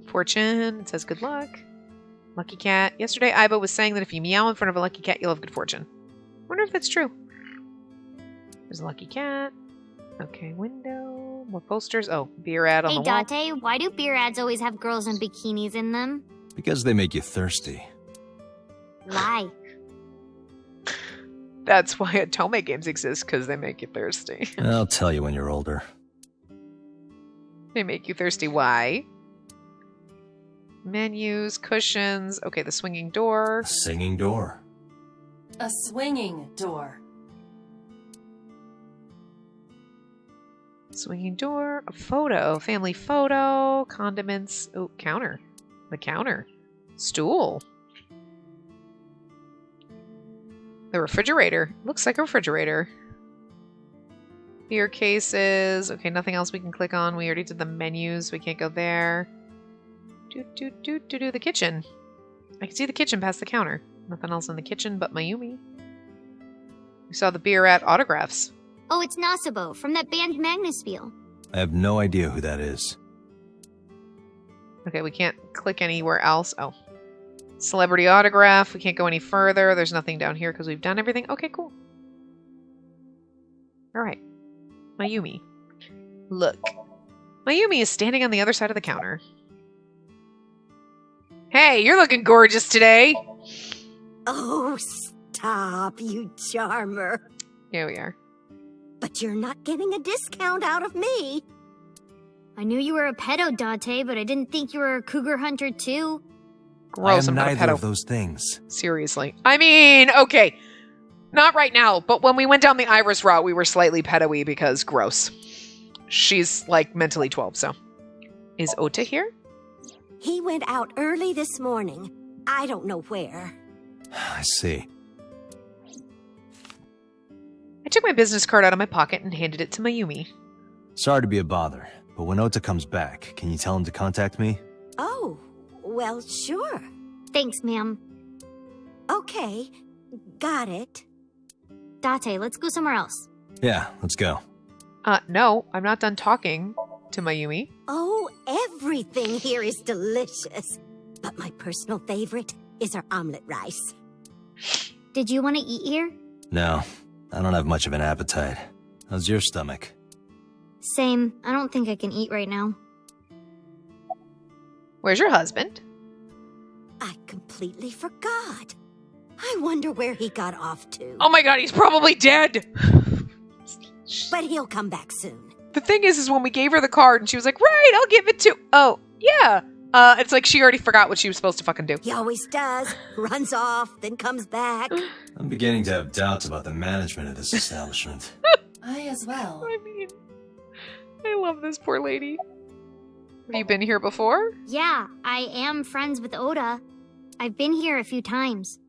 Fortune. It says good luck. Lucky cat. Yesterday, Aiba was saying that if you meow in front of a lucky cat, you'll have good fortune. Wonder if that's true. There's a lucky cat. Okay, window. More posters. Oh, beer ad on the wall. Hey, Date, why do beer ads always have girls in bikinis in them? Because they make you thirsty. Lie. That's why Atome games exist, because they make you thirsty. I'll tell you when you're older. They make you thirsty. Why? Menus, cushions. Okay, the swinging door. A singing door. A swinging door. Swinging door. A photo. Family photo. Condiments. Oh, counter. The counter. Stool. The refrigerator. Looks like a refrigerator. Beer cases. Okay, nothing else we can click on. We already did the menus. We can't go there. The kitchen. I can see the kitchen past the counter. Nothing else in the kitchen but Mayumi. We saw the beer at autographs. Oh, it's Nasubo from that band Magnuspiel. I have no idea who that is. Okay, we can't click anywhere else. Oh. Celebrity autograph. We can't go any further. There's nothing down here because we've done everything. Okay, cool. Alright. Mayumi. Look. Mayumi is standing on the other side of the counter. Hey, you're looking gorgeous today. Oh, stop, you charmer. Here we are. But you're not getting a discount out of me. I knew you were a pedo, Date, but I didn't think you were a cougar hunter, too. Gross, I am not a neither pedo. of those things. Seriously. I mean, okay. Not right now, but when we went down the Iris route, we were slightly pedo-y because gross. She's, like, mentally 12, so. Is Ota here? He went out early this morning. I don't know where. I see. I took my business card out of my pocket and handed it to Mayumi. Sorry to be a bother, but when Ota comes back, can you tell him to contact me? Oh, well, sure. Thanks, ma'am. Okay, got it. Date, let's go somewhere else. Yeah, let's go. No, I'm not done talking to Mayumi. Oh, everything here is delicious. But my personal favorite is our omelet rice. Did you want to eat here? No, I don't have much of an appetite. How's your stomach? Same. I don't think I can eat right now. Where's your husband? I completely forgot. I wonder where he got off to. Oh my god, he's probably dead! But he'll come back soon. The thing is when we gave her the card and she was like, right, I'll give it to... Oh, yeah. It's like she already forgot what she was supposed to fucking do. He always does. Runs off, then comes back. I'm beginning to have doubts about the management of this establishment. I as well. I mean, I love this poor lady. Have you been here before? Yeah, I am friends with Oda. I've been here a few times.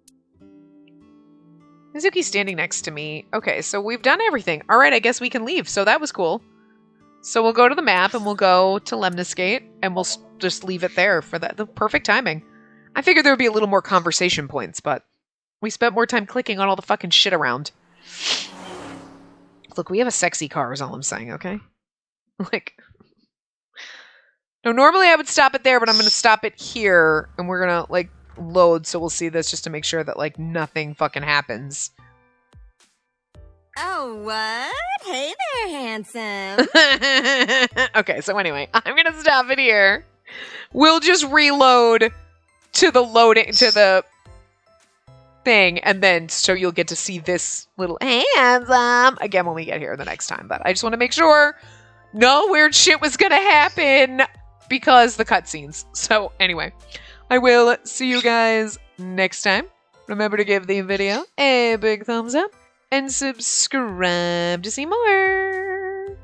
Mizuki's standing next to me. Okay, so we've done everything. All right, I guess we can leave. So that was cool. So we'll go to the map and we'll go to Lemniscate and we'll just leave it there for the perfect timing. I figured there would be a little more conversation points, but we spent more time clicking on all the fucking shit around. Look, we have a sexy car is all I'm saying, okay? Like... No, normally I would stop it there, but I'm going to stop it here and we're going to, like, load so we'll see this just to make sure that, like, nothing fucking happens. Oh, what? Hey there, handsome. Okay, so anyway, I'm gonna stop it here. We'll just reload to the thing, and then so you'll get to see this little handsome again when we get here the next time. But I just want to make sure no weird shit was gonna happen because the cutscenes. So anyway, I will see you guys next time. Remember to give the video a big thumbs up and subscribe to see more.